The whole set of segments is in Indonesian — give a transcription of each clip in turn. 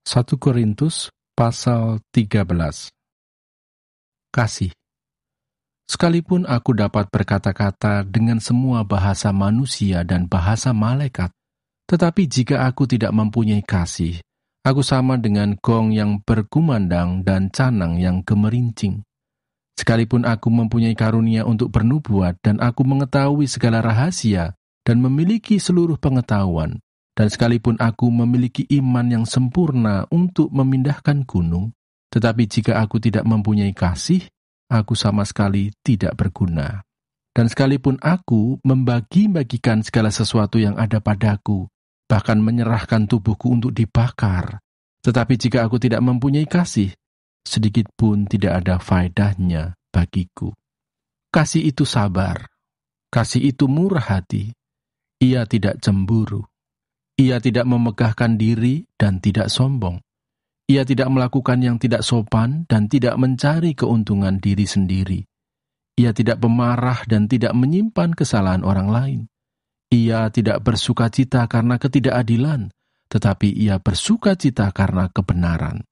1 Korintus pasal 13. Kasih. Sekalipun aku dapat berkata-kata dengan semua bahasa manusia dan bahasa malaikat, tetapi jika aku tidak mempunyai kasih, aku sama dengan gong yang berkumandang dan canang yang gemerincing. Sekalipun aku mempunyai karunia untuk bernubuat dan aku mengetahui segala rahasia dan memiliki seluruh pengetahuan, dan sekalipun aku memiliki iman yang sempurna untuk memindahkan gunung, tetapi jika aku tidak mempunyai kasih, aku sama sekali tidak berguna. Dan sekalipun aku membagi-bagikan segala sesuatu yang ada padaku, bahkan menyerahkan tubuhku untuk dibakar, tetapi jika aku tidak mempunyai kasih, sedikit pun tidak ada faedahnya bagiku. Kasih itu sabar, kasih itu murah hati, ia tidak cemburu, ia tidak memegahkan diri dan tidak sombong. Ia tidak melakukan yang tidak sopan dan tidak mencari keuntungan diri sendiri. Ia tidak pemarah dan tidak menyimpan kesalahan orang lain. Ia tidak bersukacita karena ketidakadilan, tetapi ia bersukacita karena kebenaran.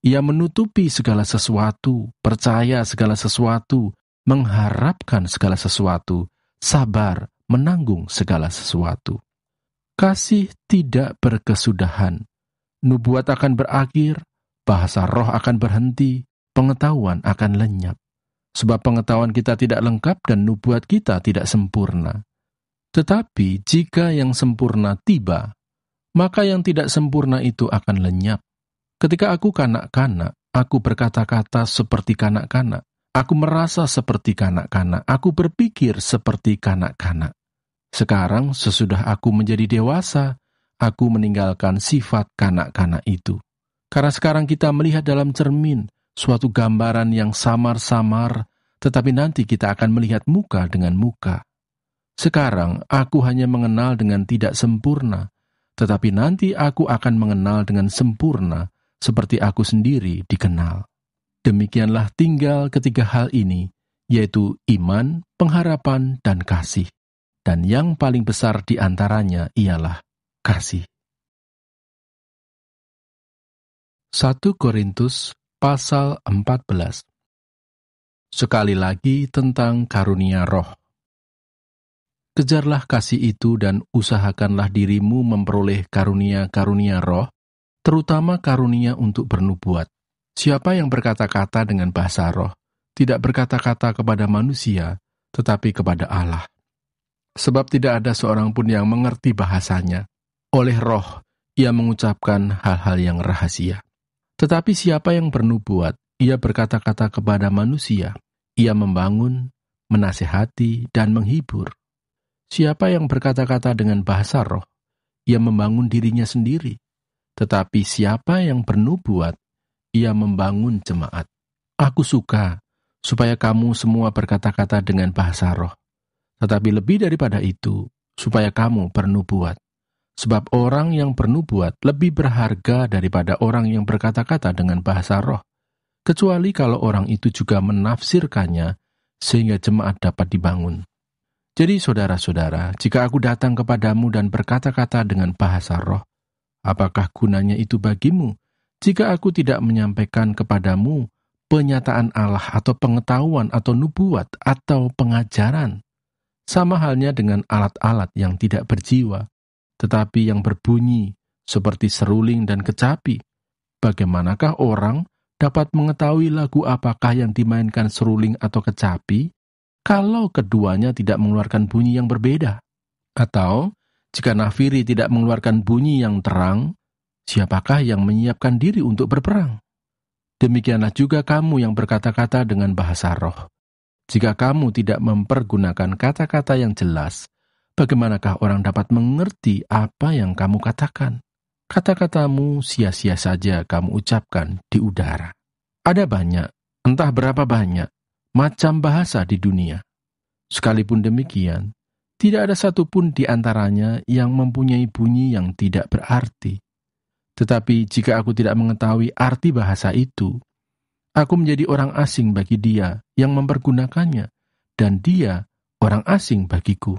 Ia menutupi segala sesuatu, percaya segala sesuatu, mengharapkan segala sesuatu, sabar, menanggung segala sesuatu. Kasih tidak berkesudahan. Nubuat akan berakhir, bahasa roh akan berhenti, pengetahuan akan lenyap. Sebab pengetahuan kita tidak lengkap dan nubuat kita tidak sempurna. Tetapi jika yang sempurna tiba, maka yang tidak sempurna itu akan lenyap. Ketika aku kanak-kanak, aku berkata-kata seperti kanak-kanak. Aku merasa seperti kanak-kanak, aku berpikir seperti kanak-kanak. Sekarang sesudah aku menjadi dewasa, aku meninggalkan sifat kanak-kanak itu. Karena sekarang kita melihat dalam cermin suatu gambaran yang samar-samar, tetapi nanti kita akan melihat muka dengan muka. Sekarang aku hanya mengenal dengan tidak sempurna, tetapi nanti aku akan mengenal dengan sempurna, seperti aku sendiri dikenal. Demikianlah tinggal ketiga hal ini, yaitu iman, pengharapan, dan kasih. Dan yang paling besar di antaranya ialah kasih. 1 Korintus pasal 14. Sekali lagi tentang karunia roh. Kejarlah kasih itu dan usahakanlah dirimu memperoleh karunia-karunia roh, terutama karunia untuk bernubuat. Siapa yang berkata-kata dengan bahasa roh, tidak berkata-kata kepada manusia, tetapi kepada Allah. Sebab tidak ada seorang pun yang mengerti bahasanya. Oleh roh, ia mengucapkan hal-hal yang rahasia. Tetapi siapa yang bernubuat, ia berkata-kata kepada manusia. Ia membangun, menasehati, dan menghibur. Siapa yang berkata-kata dengan bahasa roh, ia membangun dirinya sendiri. Tetapi siapa yang bernubuat, ia membangun jemaat. Aku suka, supaya kamu semua berkata-kata dengan bahasa roh. Tetapi lebih daripada itu, supaya kamu bernubuat. Sebab orang yang bernubuat lebih berharga daripada orang yang berkata-kata dengan bahasa roh. Kecuali kalau orang itu juga menafsirkannya, sehingga jemaat dapat dibangun. Jadi saudara-saudara, jika aku datang kepadamu dan berkata-kata dengan bahasa roh, apakah gunanya itu bagimu, jika aku tidak menyampaikan kepadamu penyataan Allah atau pengetahuan atau nubuat atau pengajaran? Sama halnya dengan alat-alat yang tidak berjiwa, tetapi yang berbunyi seperti seruling dan kecapi. Bagaimanakah orang dapat mengetahui lagu apakah yang dimainkan seruling atau kecapi, kalau keduanya tidak mengeluarkan bunyi yang berbeda? Atau, jika nafiri tidak mengeluarkan bunyi yang terang, siapakah yang menyiapkan diri untuk berperang? Demikianlah juga kamu yang berkata-kata dengan bahasa roh. Jika kamu tidak mempergunakan kata-kata yang jelas, bagaimanakah orang dapat mengerti apa yang kamu katakan? Kata-katamu sia-sia saja kamu ucapkan di udara. Ada banyak, entah berapa banyak, macam bahasa di dunia. Sekalipun demikian, tidak ada satupun di antaranya yang mempunyai bunyi yang tidak berarti. Tetapi jika aku tidak mengetahui arti bahasa itu, aku menjadi orang asing bagi dia yang mempergunakannya, dan dia orang asing bagiku.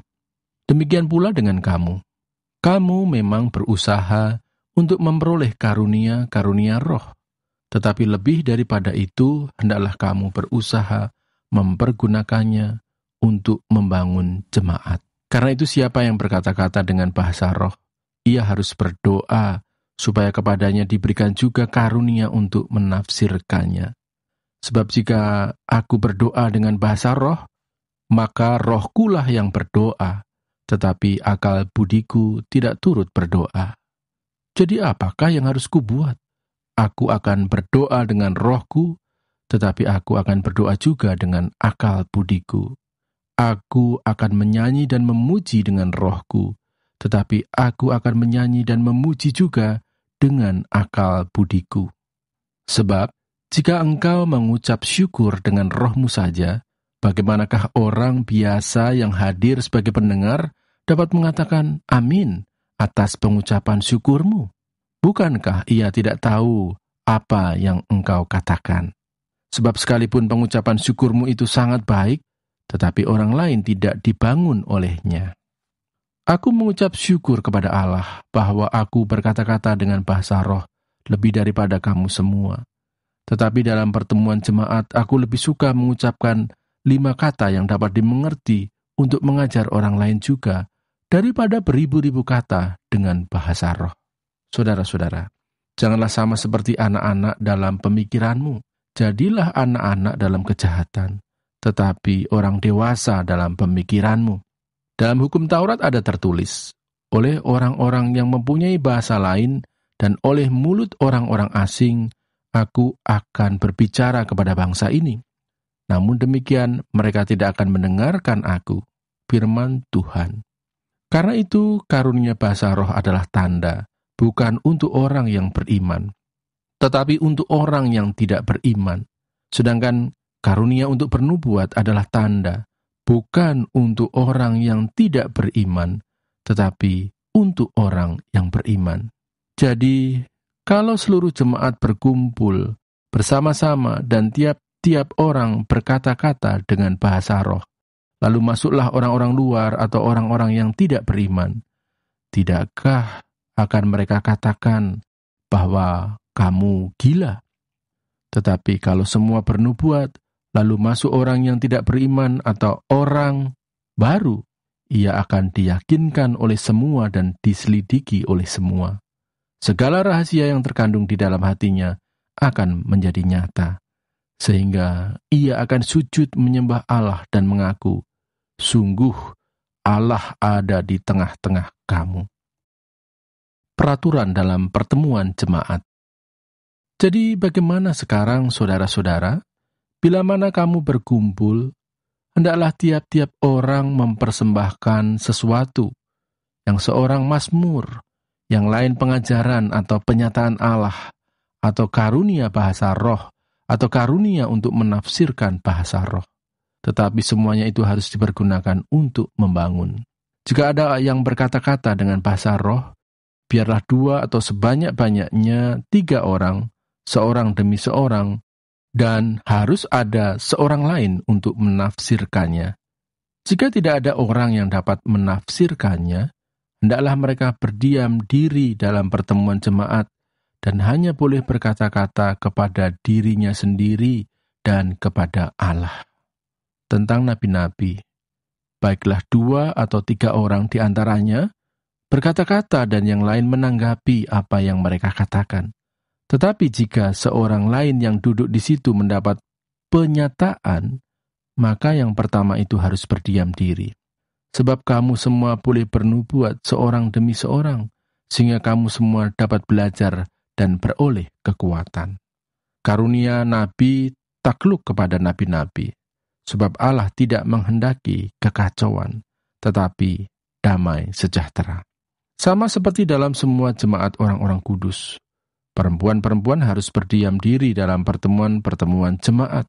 Demikian pula dengan kamu. Kamu memang berusaha untuk memperoleh karunia-karunia roh. Tetapi lebih daripada itu, hendaklah kamu berusaha mempergunakannya untuk membangun jemaat. Karena itu siapa yang berkata-kata dengan bahasa roh, ia harus berdoa supaya kepadanya diberikan juga karunia untuk menafsirkannya. Sebab jika aku berdoa dengan bahasa roh, maka rohkulah yang berdoa, tetapi akal budiku tidak turut berdoa. Jadi apakah yang harus kubuat? Aku akan berdoa dengan rohku, tetapi aku akan berdoa juga dengan akal budiku. Aku akan menyanyi dan memuji dengan rohku, tetapi aku akan menyanyi dan memuji juga dengan akal budiku. Sebab, jika engkau mengucap syukur dengan rohmu saja, bagaimanakah orang biasa yang hadir sebagai pendengar dapat mengatakan amin atas pengucapan syukurmu? Bukankah ia tidak tahu apa yang engkau katakan? Sebab sekalipun pengucapan syukurmu itu sangat baik, tetapi orang lain tidak dibangun olehnya. Aku mengucap syukur kepada Allah bahwa aku berkata-kata dengan bahasa roh lebih daripada kamu semua. Tetapi dalam pertemuan jemaat, aku lebih suka mengucapkan 5 kata yang dapat dimengerti untuk mengajar orang lain juga, daripada beribu-ribu kata dengan bahasa roh. Saudara-saudara, janganlah sama seperti anak-anak dalam pemikiranmu. Jadilah anak-anak dalam kejahatan, tetapi orang dewasa dalam pemikiranmu. Dalam hukum Taurat ada tertulis, oleh orang-orang yang mempunyai bahasa lain dan oleh mulut orang-orang asing, aku akan berbicara kepada bangsa ini. Namun demikian, mereka tidak akan mendengarkan aku, firman Tuhan. Karena itu, karunia bahasa roh adalah tanda, bukan untuk orang yang beriman, tetapi untuk orang yang tidak beriman. Sedangkan karunia untuk bernubuat adalah tanda, bukan untuk orang yang tidak beriman, tetapi untuk orang yang beriman. Jadi, kalau seluruh jemaat berkumpul bersama-sama dan tiap-tiap orang berkata-kata dengan bahasa roh, lalu masuklah orang-orang luar atau orang-orang yang tidak beriman, tidakkah akan mereka katakan bahwa kamu gila? Tetapi kalau semua bernubuat, lalu masuk orang yang tidak beriman atau orang baru, ia akan diyakinkan oleh semua dan diselidiki oleh semua. Segala rahasia yang terkandung di dalam hatinya akan menjadi nyata, sehingga ia akan sujud menyembah Allah dan mengaku, sungguh Allah ada di tengah-tengah kamu. Peraturan dalam pertemuan jemaat. Jadi bagaimana sekarang saudara-saudara? Bila mana kamu berkumpul, hendaklah tiap-tiap orang mempersembahkan sesuatu, yang seorang mazmur, yang lain pengajaran atau penyataan Allah, atau karunia bahasa roh, atau karunia untuk menafsirkan bahasa roh. Tetapi semuanya itu harus dipergunakan untuk membangun. Jika ada yang berkata-kata dengan bahasa roh, biarlah 2 atau sebanyak-banyaknya 3 orang, seorang demi seorang, dan harus ada seorang lain untuk menafsirkannya. Jika tidak ada orang yang dapat menafsirkannya, hendaklah mereka berdiam diri dalam pertemuan jemaat dan hanya boleh berkata-kata kepada dirinya sendiri dan kepada Allah. Tentang nabi-nabi, baiklah 2 atau 3 orang di antaranya berkata-kata dan yang lain menanggapi apa yang mereka katakan. Tetapi jika seorang lain yang duduk di situ mendapat penyataan, maka yang pertama itu harus berdiam diri. Sebab kamu semua boleh bernubuat seorang demi seorang, sehingga kamu semua dapat belajar dan beroleh kekuatan. Karunia nabi takluk kepada nabi-nabi, sebab Allah tidak menghendaki kekacauan, tetapi damai sejahtera. Sama seperti dalam semua jemaat orang-orang kudus, perempuan-perempuan harus berdiam diri dalam pertemuan-pertemuan jemaat,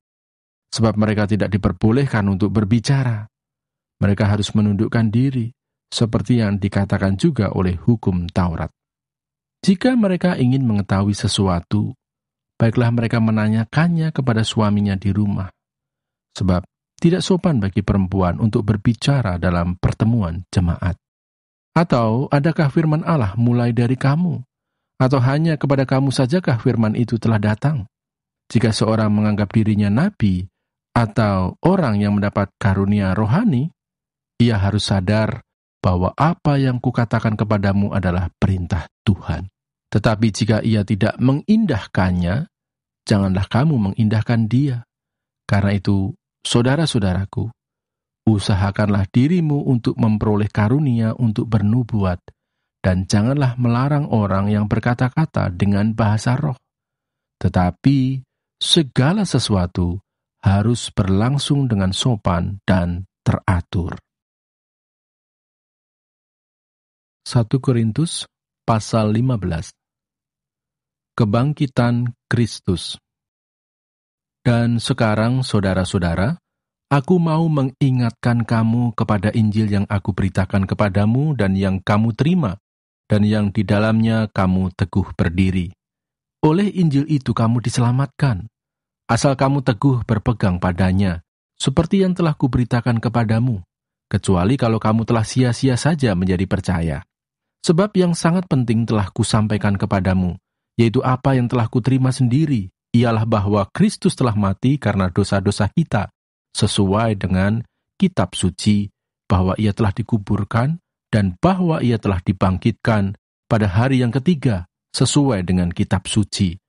sebab mereka tidak diperbolehkan untuk berbicara. Mereka harus menundukkan diri, seperti yang dikatakan juga oleh hukum Taurat. Jika mereka ingin mengetahui sesuatu, baiklah mereka menanyakannya kepada suaminya di rumah, sebab tidak sopan bagi perempuan untuk berbicara dalam pertemuan jemaat. Atau adakah firman Allah mulai dari kamu? Atau hanya kepada kamu sajakah firman itu telah datang? Jika seorang menganggap dirinya nabi atau orang yang mendapat karunia rohani, ia harus sadar bahwa apa yang kukatakan kepadamu adalah perintah Tuhan. Tetapi jika ia tidak mengindahkannya, janganlah kamu mengindahkan dia. Karena itu, saudara-saudaraku, usahakanlah dirimu untuk memperoleh karunia untuk bernubuat, dan janganlah melarang orang yang berkata-kata dengan bahasa roh. Tetapi segala sesuatu harus berlangsung dengan sopan dan teratur. 1 Korintus pasal 15. Kebangkitan Kristus. Dan sekarang, saudara-saudara, aku mau mengingatkan kamu kepada Injil yang aku beritakan kepadamu dan yang kamu terima, dan yang di dalamnya kamu teguh berdiri. Oleh Injil itu kamu diselamatkan, asal kamu teguh berpegang padanya, seperti yang telah kuberitakan kepadamu, kecuali kalau kamu telah sia-sia saja menjadi percaya. Sebab yang sangat penting telah kusampaikan kepadamu, yaitu apa yang telah kuterima sendiri, ialah bahwa Kristus telah mati karena dosa-dosa kita, sesuai dengan kitab suci, bahwa ia telah dikuburkan, dan bahwa ia telah dibangkitkan pada hari yang ketiga, sesuai dengan kitab suci,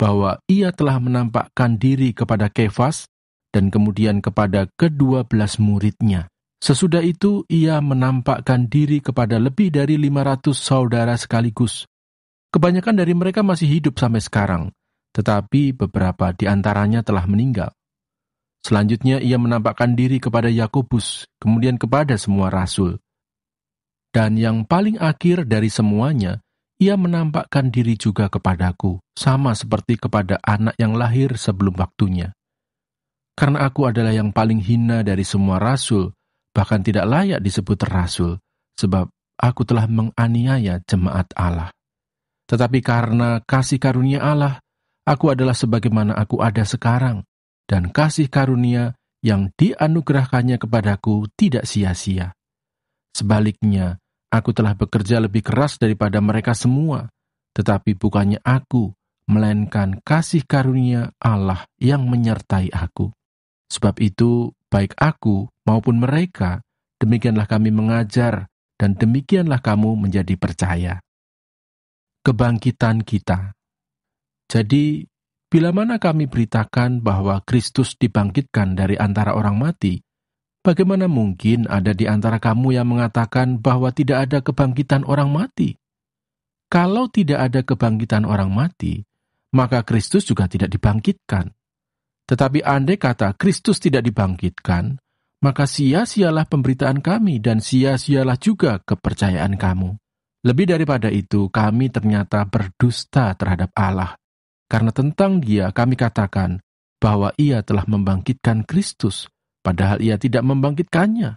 bahwa ia telah menampakkan diri kepada Kefas, dan kemudian kepada ke-12 muridnya. Sesudah itu ia menampakkan diri kepada lebih dari 500 saudara sekaligus. Kebanyakan dari mereka masih hidup sampai sekarang, tetapi beberapa di antaranya telah meninggal. Selanjutnya ia menampakkan diri kepada Yakobus, kemudian kepada semua rasul. Dan yang paling akhir dari semuanya, ia menampakkan diri juga kepadaku, sama seperti kepada anak yang lahir sebelum waktunya. Karena aku adalah yang paling hina dari semua rasul, bahkan tidak layak disebut rasul, sebab aku telah menganiaya jemaat Allah. Tetapi karena kasih karunia Allah, aku adalah sebagaimana aku ada sekarang, dan kasih karunia yang dianugerahkannya kepadaku tidak sia-sia. Sebaliknya, aku telah bekerja lebih keras daripada mereka semua, tetapi bukannya aku, melainkan kasih karunia Allah yang menyertai aku. Sebab itu, baik aku maupun mereka, demikianlah kami mengajar, dan demikianlah kamu menjadi percaya. Kebangkitan kita. Jadi, bila mana kami beritakan bahwa Kristus dibangkitkan dari antara orang mati, bagaimana mungkin ada di antara kamu yang mengatakan bahwa tidak ada kebangkitan orang mati? Kalau tidak ada kebangkitan orang mati, maka Kristus juga tidak dibangkitkan. Tetapi andai kata Kristus tidak dibangkitkan, maka sia-sialah pemberitaan kami dan sia-sialah juga kepercayaan kamu. Lebih daripada itu, kami ternyata berdusta terhadap Allah. Karena tentang Dia kami katakan bahwa Ia telah membangkitkan Kristus, padahal Ia tidak membangkitkannya.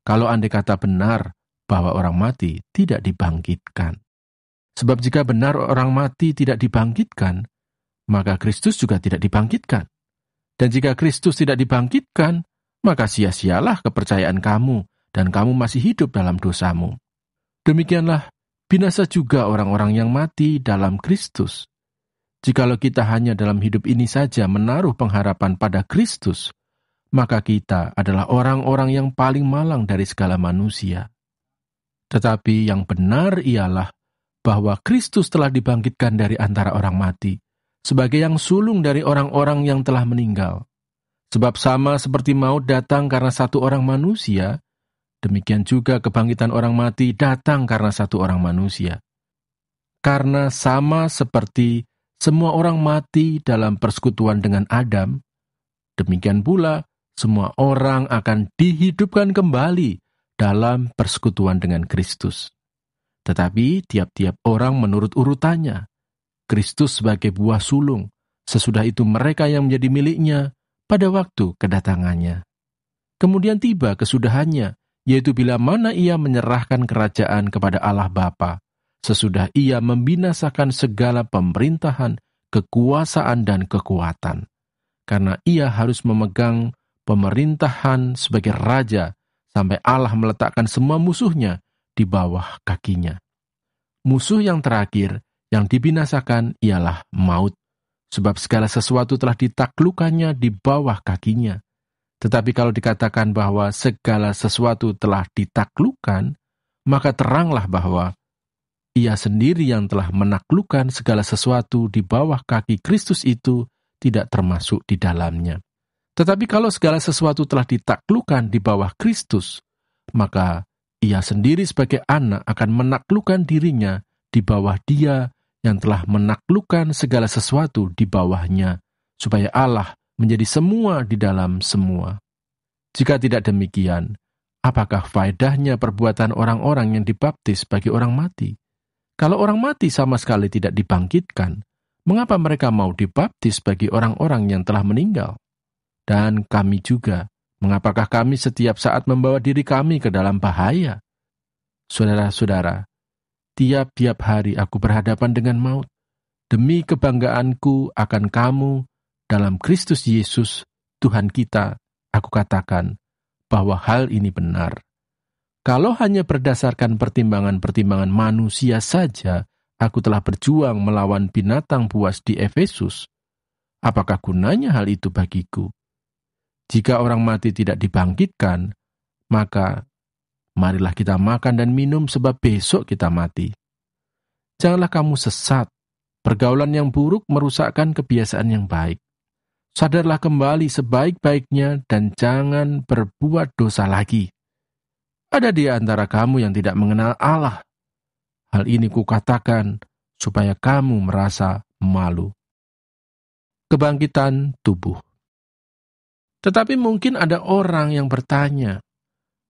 Kalau andai kata benar bahwa orang mati tidak dibangkitkan. Sebab jika benar orang mati tidak dibangkitkan, maka Kristus juga tidak dibangkitkan. Dan jika Kristus tidak dibangkitkan, maka sia-sialah kepercayaan kamu, dan kamu masih hidup dalam dosamu. Demikianlah, binasa juga orang-orang yang mati dalam Kristus. Jikalau kita hanya dalam hidup ini saja menaruh pengharapan pada Kristus, maka kita adalah orang-orang yang paling malang dari segala manusia. Tetapi yang benar ialah bahwa Kristus telah dibangkitkan dari antara orang mati, sebagai yang sulung dari orang-orang yang telah meninggal. Sebab sama seperti maut datang karena satu orang manusia, demikian juga kebangkitan orang mati datang karena satu orang manusia. Karena sama seperti semua orang mati dalam persekutuan dengan Adam, demikian pula semua orang akan dihidupkan kembali dalam persekutuan dengan Kristus. Tetapi tiap-tiap orang menurut urutannya. Kristus sebagai buah sulung, sesudah itu mereka yang menjadi miliknya pada waktu kedatangannya. Kemudian tiba kesudahannya, yaitu bila mana ia menyerahkan kerajaan kepada Allah Bapa, sesudah ia membinasakan segala pemerintahan, kekuasaan dan kekuatan. Karena ia harus memegang pemerintahan sebagai raja, sampai Allah meletakkan semua musuhnya di bawah kakinya. Musuh yang terakhir, Yang dibinasakan ialah maut, sebab segala sesuatu telah ditaklukkannya di bawah kakinya. Tetapi kalau dikatakan bahwa segala sesuatu telah ditaklukkan, maka teranglah bahwa Ia sendiri yang telah menaklukkan segala sesuatu di bawah kaki Kristus itu tidak termasuk di dalamnya. Tetapi kalau segala sesuatu telah ditaklukkan di bawah Kristus, maka Ia sendiri sebagai anak akan menaklukkan dirinya di bawah Dia yang telah menaklukkan segala sesuatu di bawahnya, supaya Allah menjadi semua di dalam semua. Jika tidak demikian, apakah faedahnya perbuatan orang-orang yang dibaptis bagi orang mati? Kalau orang mati sama sekali tidak dibangkitkan, mengapa mereka mau dibaptis bagi orang-orang yang telah meninggal? Dan kami juga, mengapakah kami setiap saat membawa diri kami ke dalam bahaya? Saudara-saudara, tiap-tiap hari aku berhadapan dengan maut. Demi kebanggaanku akan kamu dalam Kristus Yesus, Tuhan kita, aku katakan bahwa hal ini benar. Kalau hanya berdasarkan pertimbangan-pertimbangan manusia saja, aku telah berjuang melawan binatang buas di Efesus. Apakah gunanya hal itu bagiku? Jika orang mati tidak dibangkitkan, maka marilah kita makan dan minum sebab besok kita mati. Janganlah kamu sesat. Pergaulan yang buruk merusakkan kebiasaan yang baik. Sadarlah kembali sebaik-baiknya dan jangan berbuat dosa lagi. Ada di antara kamu yang tidak mengenal Allah. Hal ini kukatakan supaya kamu merasa malu. Kebangkitan tubuh. Tetapi mungkin ada orang yang bertanya,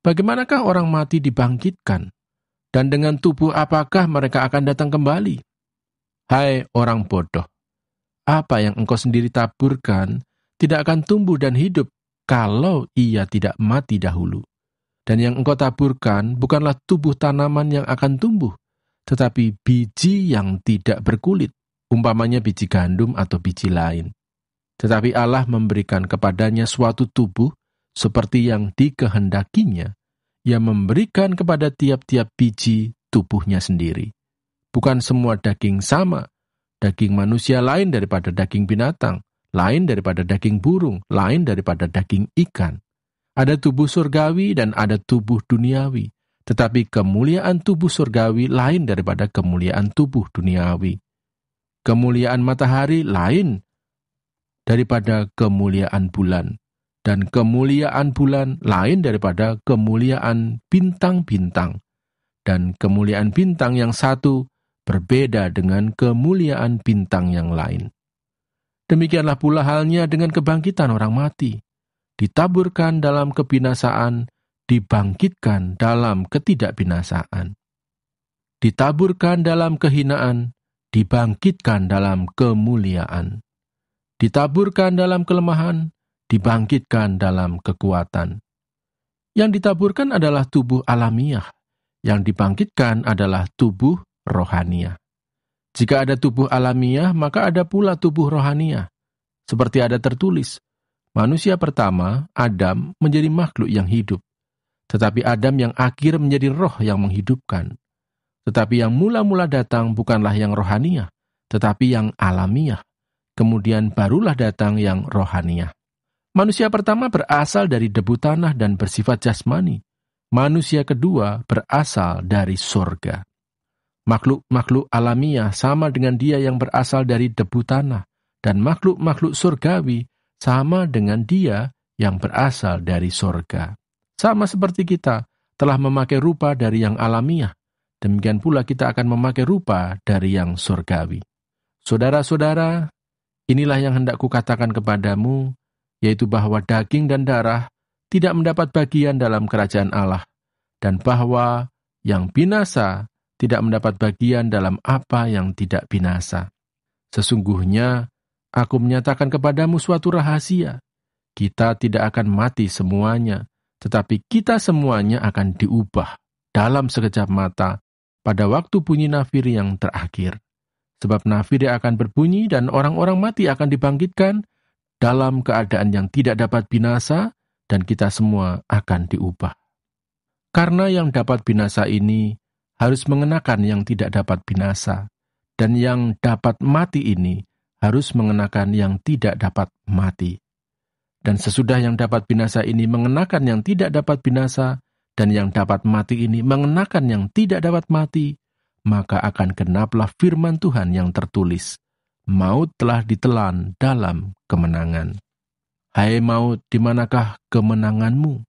bagaimanakah orang mati dibangkitkan? Dan dengan tubuh apakah mereka akan datang kembali? Hai orang bodoh, apa yang engkau sendiri taburkan tidak akan tumbuh dan hidup kalau ia tidak mati dahulu. Dan yang engkau taburkan bukanlah tubuh tanaman yang akan tumbuh, tetapi biji yang tidak berkulit, umpamanya biji gandum atau biji lain. Tetapi Allah memberikan kepadanya suatu tubuh seperti yang dikehendakinya. Ia memberikan kepada tiap-tiap biji tubuhnya sendiri. Bukan semua daging sama. Daging manusia lain daripada daging binatang, lain daripada daging burung, lain daripada daging ikan. Ada tubuh surgawi dan ada tubuh duniawi, tetapi kemuliaan tubuh surgawi lain daripada kemuliaan tubuh duniawi. Kemuliaan matahari lain daripada kemuliaan bulan, dan kemuliaan bulan lain daripada kemuliaan bintang-bintang, dan kemuliaan bintang yang satu berbeda dengan kemuliaan bintang yang lain. Demikianlah pula halnya dengan kebangkitan orang mati. Ditaburkan dalam kebinasaan, dibangkitkan dalam ketidakbinasaan. Ditaburkan dalam kehinaan, dibangkitkan dalam kemuliaan. Ditaburkan dalam kelemahan, dibangkitkan dalam kekuatan. Yang ditaburkan adalah tubuh alamiah, yang dibangkitkan adalah tubuh rohaniah. Jika ada tubuh alamiah, maka ada pula tubuh rohaniah. Seperti ada tertulis, manusia pertama, Adam, menjadi makhluk yang hidup. Tetapi Adam yang akhir menjadi roh yang menghidupkan. Tetapi yang mula-mula datang bukanlah yang rohaniah, tetapi yang alamiah. Kemudian barulah datang yang rohaniah. Manusia pertama berasal dari debu tanah dan bersifat jasmani. Manusia kedua berasal dari sorga. Makhluk-makhluk alamiah sama dengan dia yang berasal dari debu tanah, dan makhluk-makhluk surgawi sama dengan dia yang berasal dari sorga. Sama seperti kita telah memakai rupa dari yang alamiah, demikian pula kita akan memakai rupa dari yang surgawi. Saudara-saudara, inilah yang hendak kukatakan kepadamu, yaitu bahwa daging dan darah tidak mendapat bagian dalam kerajaan Allah, dan bahwa yang binasa tidak mendapat bagian dalam apa yang tidak binasa. Sesungguhnya, aku menyatakan kepadamu suatu rahasia. Kita tidak akan mati semuanya, tetapi kita semuanya akan diubah dalam sekejap mata pada waktu bunyi nafir yang terakhir. Sebab nafir akan berbunyi dan orang-orang mati akan dibangkitkan dalam keadaan yang tidak dapat binasa, dan kita semua akan diubah. Karena yang dapat binasa ini harus mengenakan yang tidak dapat binasa, dan yang dapat mati ini harus mengenakan yang tidak dapat mati. Dan sesudah yang dapat binasa ini mengenakan yang tidak dapat binasa, dan yang dapat mati ini mengenakan yang tidak dapat mati, maka akan genaplah firman Tuhan yang tertulis, maut telah ditelan dalam kemenangan. Hai maut, di manakah kemenanganmu?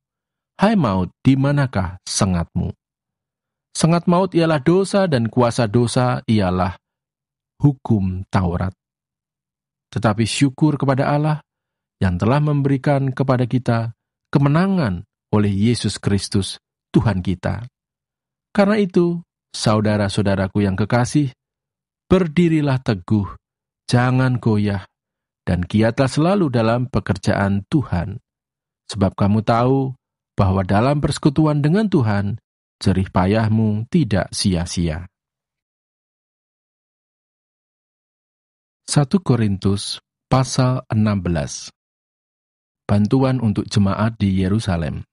Hai maut, di manakah sengatmu? Sengat maut ialah dosa, dan kuasa dosa ialah hukum Taurat. Tetapi syukur kepada Allah yang telah memberikan kepada kita kemenangan oleh Yesus Kristus, Tuhan kita. Karena itu, saudara-saudaraku yang kekasih, berdirilah teguh, jangan goyah, dan giatlah selalu dalam pekerjaan Tuhan. Sebab kamu tahu bahwa dalam persekutuan dengan Tuhan, jerih payahmu tidak sia-sia. 1 Korintus pasal 16. Bantuan untuk jemaat di Yerusalem.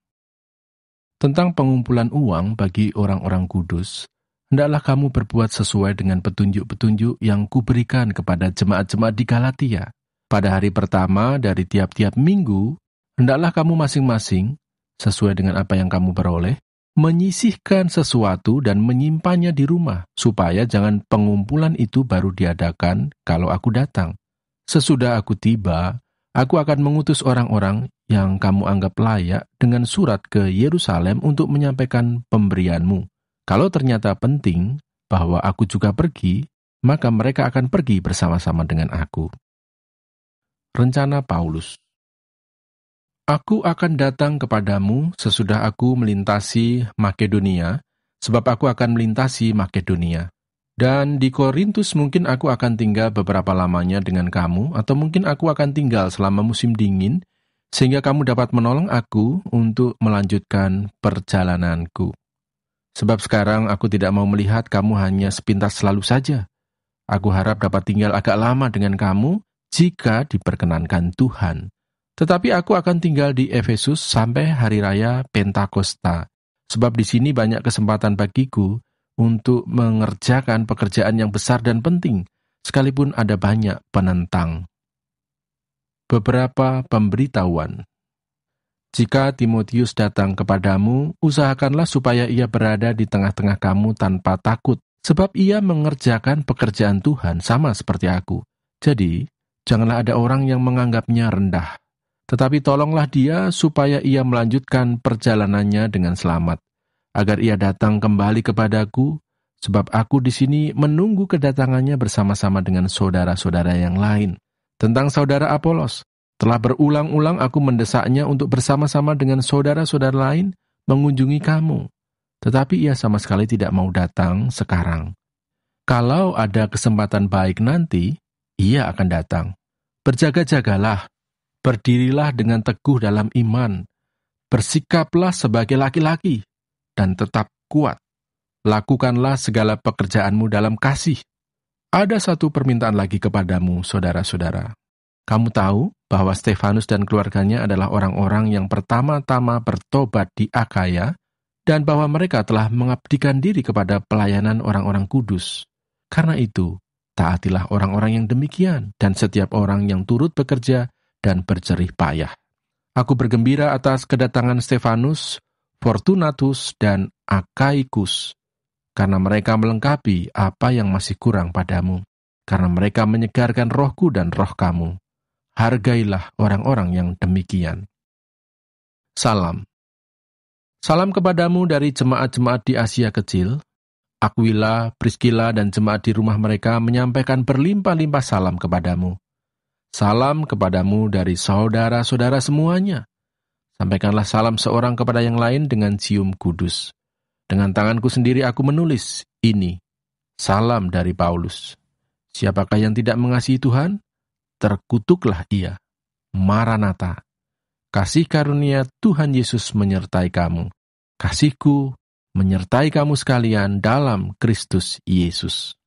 Tentang pengumpulan uang bagi orang-orang kudus, hendaklah kamu berbuat sesuai dengan petunjuk-petunjuk yang kuberikan kepada jemaat-jemaat di Galatia. Pada hari pertama dari tiap-tiap minggu, hendaklah kamu masing-masing, sesuai dengan apa yang kamu peroleh, menyisihkan sesuatu dan menyimpannya di rumah, supaya jangan pengumpulan itu baru diadakan kalau aku datang. Sesudah aku tiba, aku akan mengutus orang-orang yang kamu anggap layak dengan surat ke Yerusalem untuk menyampaikan pemberianmu. Kalau ternyata penting bahwa aku juga pergi, maka mereka akan pergi bersama-sama dengan aku. Rencana Paulus. Aku akan datang kepadamu sesudah aku melintasi Makedonia, sebab aku akan melintasi Makedonia. Dan di Korintus mungkin aku akan tinggal beberapa lamanya dengan kamu, atau mungkin aku akan tinggal selama musim dingin, sehingga kamu dapat menolong aku untuk melanjutkan perjalananku. Sebab sekarang aku tidak mau melihat kamu hanya sepintas selalu saja. Aku harap dapat tinggal agak lama dengan kamu, jika diperkenankan Tuhan. Tetapi aku akan tinggal di Efesus sampai hari raya Pentakosta, sebab di sini banyak kesempatan bagiku untuk mengerjakan pekerjaan yang besar dan penting, sekalipun ada banyak penentang. Beberapa pemberitahuan. Jika Timotius datang kepadamu, usahakanlah supaya ia berada di tengah-tengah kamu tanpa takut, sebab ia mengerjakan pekerjaan Tuhan sama seperti aku. Jadi, janganlah ada orang yang menganggapnya rendah. Tetapi tolonglah dia supaya ia melanjutkan perjalanannya dengan selamat, agar ia datang kembali kepadaku, sebab aku di sini menunggu kedatangannya bersama-sama dengan saudara-saudara yang lain. Tentang saudara Apolos, telah berulang-ulang aku mendesaknya untuk bersama-sama dengan saudara-saudara lain mengunjungi kamu. Tetapi ia sama sekali tidak mau datang sekarang. Kalau ada kesempatan baik nanti, ia akan datang. Berjaga-jagalah, berdirilah dengan teguh dalam iman, bersikaplah sebagai laki-laki, dan tetap kuat. Lakukanlah segala pekerjaanmu dalam kasih. Ada satu permintaan lagi kepadamu, saudara-saudara. Kamu tahu bahwa Stefanus dan keluarganya adalah orang-orang yang pertama-tama bertobat di Akaya, dan bahwa mereka telah mengabdikan diri kepada pelayanan orang-orang kudus. Karena itu, taatilah orang-orang yang demikian, dan setiap orang yang turut bekerja dan berjerih payah. Aku bergembira atas kedatangan Stefanus, Fortunatus, dan Akaikus, karena mereka melengkapi apa yang masih kurang padamu, karena mereka menyegarkan rohku dan roh kamu. Hargailah orang-orang yang demikian. Salam. Salam kepadamu dari jemaat-jemaat di Asia Kecil. Aquila, Priscilla, dan jemaat di rumah mereka menyampaikan berlimpah-limpah salam kepadamu. Salam kepadamu dari saudara-saudara semuanya. Sampaikanlah salam seorang kepada yang lain dengan cium kudus. Dengan tanganku sendiri aku menulis ini. Salam dari Paulus. Siapakah yang tidak mengasihi Tuhan? Terkutuklah ia. Maranatha. Kasih karunia Tuhan Yesus menyertai kamu. Kasihku menyertai kamu sekalian dalam Kristus Yesus.